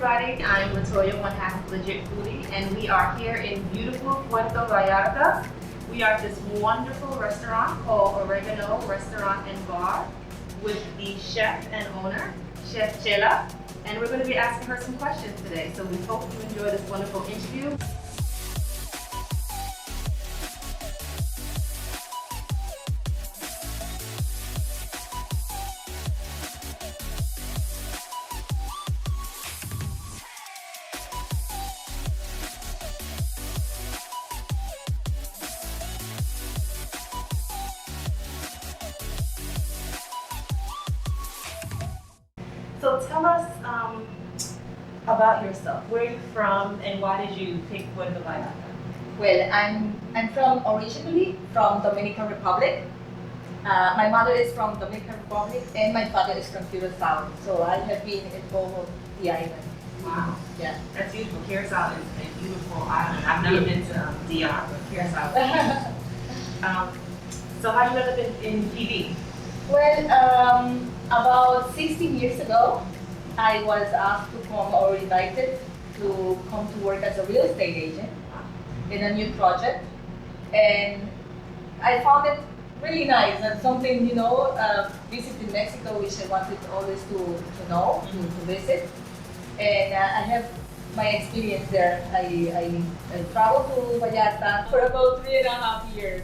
everybody. I'm LaToia, one half of Legit Foodie, and we are here in beautiful Puerto Vallarta. We are at this wonderful restaurant called Oregano Restaurant and Bar with the chef and owner, Chef Chela, and we're going to be asking her some questions today. So we hope you enjoy this wonderful interview. So tell us about yourself. Where are you from, and why did you pick Puerto Vallarta? Well, I'm originally from Dominican Republic. My mother is from Dominican Republic, and my father is from Curacao. So I have been in both of the islands. Wow. Yeah. That's beautiful. Curacao is a beautiful island. I've never been to DR, but Curacao. So how did you end up in PV? Well, about 16 years ago, I was asked to come or invited to come to work as a real estate agent in a new project, and I found it really nice and something, visiting Mexico, which I wanted always to know, to visit, and I have my experience there. I traveled to Vallarta for about 3.5 years.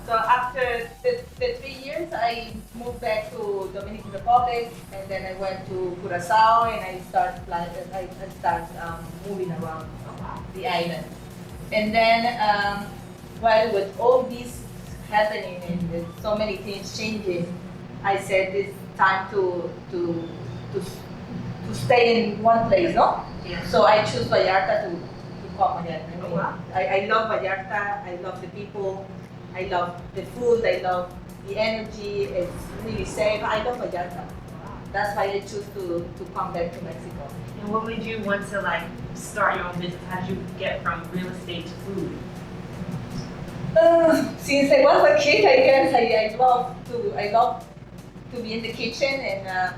So after the 3 years, I moved back to Dominican Republic, and then I went to Curacao, and I started moving around the island. And then, with all this happening and with so many things changing, I said it's time to stay in one place, no? Yeah. So I choose Vallarta to come again. Wow. I love Vallarta. I love the people. I love the food, I love the energy, it's really safe. I love Vallarta. That's why I choose to come back to Mexico. And what made you want to start your own business? How did you get from real estate to food? Since I was a kid, I guess I love to be in the kitchen, and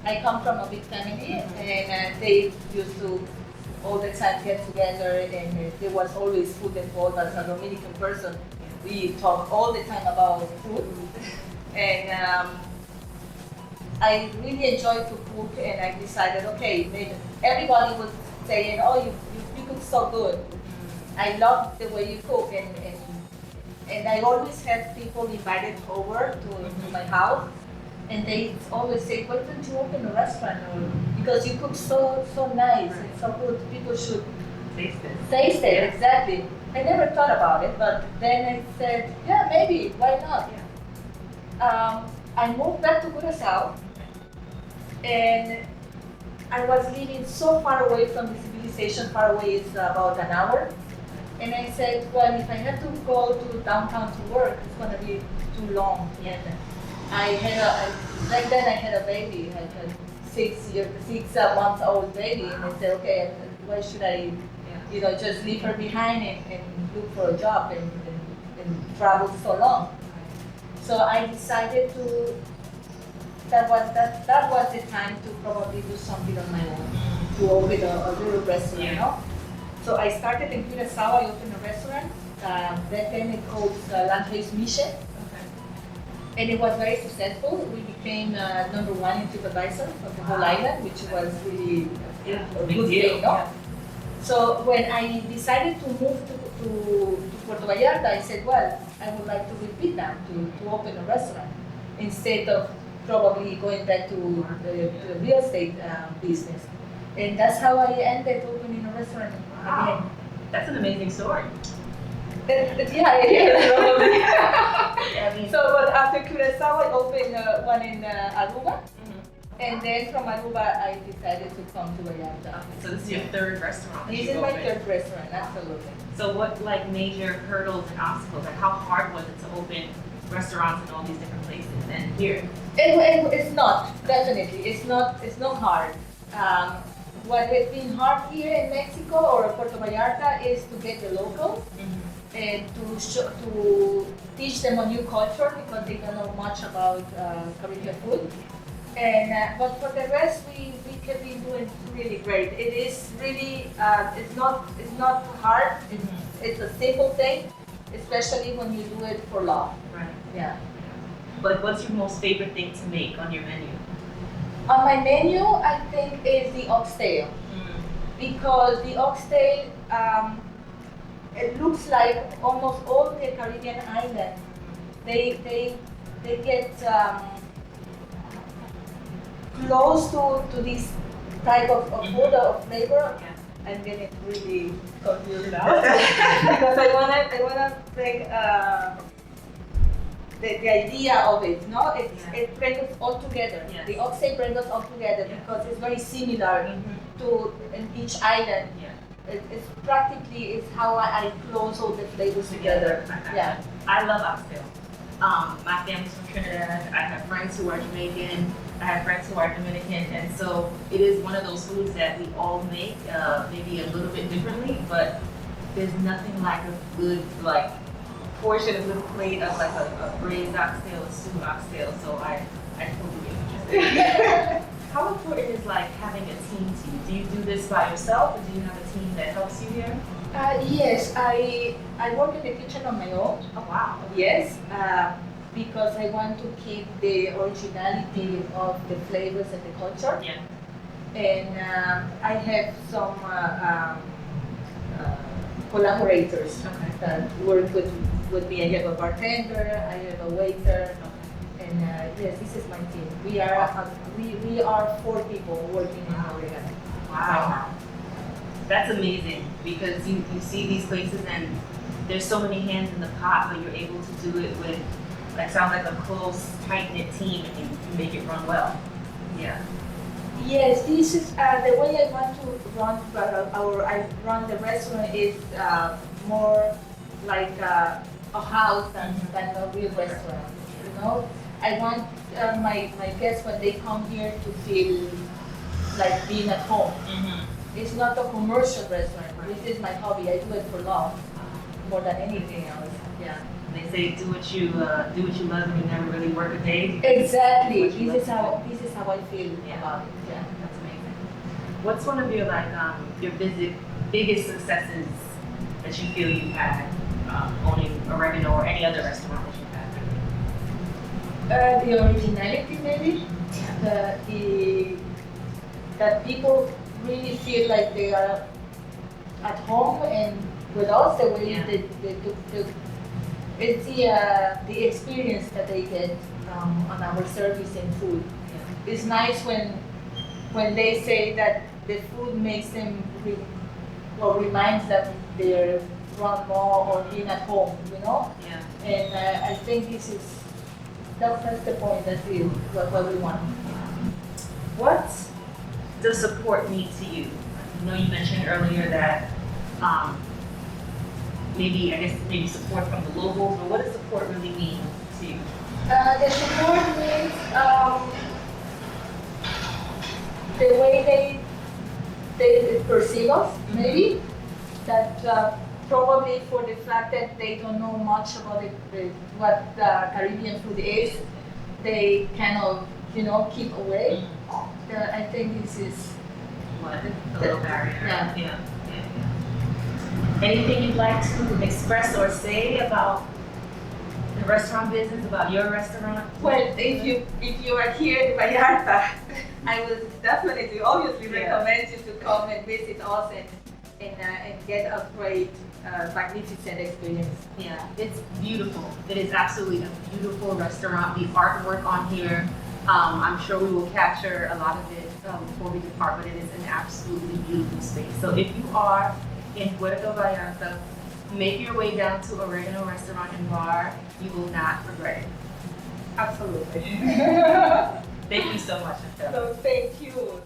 I come from a big family, and they used to all the time get together, and there was always food involved. As a Dominican person, we talk all the time about food, and I really enjoy to cook, and I decided, okay, maybe everybody was saying, oh, you cook so good. I love the way you cook, and I always have people invited over to my house, and they always say, why don't you open a restaurant? Or, because you cook so nice and so good, people should Taste it. Taste it, exactly. I never thought about it, but then I said, yeah, maybe, why not? Yeah. I moved back to Curacao, and I was living so far away from the civilization. Far away is about an hour. And I said, well, if I have to go to downtown to work, it's going to be too long. And back then I had a baby, I had a 6 months old baby, and I said, okay, why should I just leave her behind and look for a job and travel so long. So I decided that was the time to probably do something on my own, to open a little restaurant. Yeah. So I started in Curacao, I opened a restaurant. Back then it called LaToia's Mission. Okay. And it was very successful. We became #1 in TripAdvisor of the whole island, which was really a Big good deal. thing, no? So when I decided to move to Puerto Vallarta, I said, well, I would like to repeat that, to open a restaurant, instead of probably going back to the real estate business. And that's how I ended opening a restaurant again. That's an amazing story. Yeah, it is. Probably. So but after Curacao, I opened one in Aruba. And then from Aruba, I decided to come to Vallarta. So this is your third restaurant that This you is my opened. third restaurant, absolutely. So what major hurdles and obstacles, how hard was it to open restaurants in all these different places and here? It's not, definitely, it's not hard. What has been hard here in Mexico or Puerto Vallarta is to get the locals and to teach them a new culture because they don't know much about Caribbean food. And but for the rest, we can be doing really great. It is really it's not hard. It's a simple thing, especially when you do it for love. Right. Yeah. But what's your most favorite thing to make on your menu? On my menu, I think is the oxtail, because the oxtail it looks like almost all the Caribbean islands. They get close to this type of food or flavor. I'm getting really confused now because I wanna take the idea of it. No, it brings us all together. Yes. The oxtail brings us all together because it's very similar to in each island. It's practically is how I close all the flavors together. Yeah, I love oxtail. My family's from Trinidad. I have friends who are Jamaican. I have friends who are Dominican, and so it is one of those foods that we all make, maybe a little bit differently, but there's nothing like a good portion, a good plate of like a braised oxtail, a stewed oxtail. So I totally get interested. How important is like having a team to you? Do you do this by yourself, or do you have a team that helps you here? Yes, I work in the kitchen on my own. Oh wow. Yes, because I want to keep the originality of the flavors and the culture. Yeah. And I have some collaborators that work with me. I have a bartender, I have a waiter, and yes, this is my team. We are 4 people working in Oregano. Wow. That's amazing, because you see these places and there's so many hands in the pot, but you're able to do it with, sounds like a close, tight-knit team, and you make it run well. Yeah. Yes, this is the way I want to run I run the restaurant is more like a house than a real restaurant. You know, I want my guests when they come here to feel like being at home. It's not a commercial restaurant. This is my hobby. I do it for love more than anything else. Yeah. They say do what you love, and you never really work a day. Exactly. This is how I feel about it. Yeah. That's amazing. What's one of your your biggest successes that you feel you've had owning Oregano or any other restaurant that you've had? The originality, maybe. That people really feel like they are at home and with us, the way it's the experience that they get on our service and food. Yeah. It's nice when they say that the food makes them reminds them they're grandma or being at home, you know. Yeah. And I think that's the point. That's what we want. What does support mean to you? I know you mentioned earlier that maybe support from the locals, but what does support really mean to you? The support means the way they perceive us, maybe. That probably for the fact that they don't know much about what Caribbean food is, they kind of keep away. I think this is a little barrier. Yeah. Anything you'd like to express or say about the restaurant business, about your restaurant? Well, if you are here in Vallarta, I would definitely, obviously, recommend you to come and visit us and get a great, magnificent experience. Yeah, it's beautiful. It is absolutely a beautiful restaurant. The artwork on here, I'm sure we will capture a lot of it before we depart, but it is an absolutely beautiful space. So if you are in Puerto Vallarta, make your way down to Oregano Restaurant and Bar. You will not regret it. Absolutely. Thank you so much, Chela. So thank you.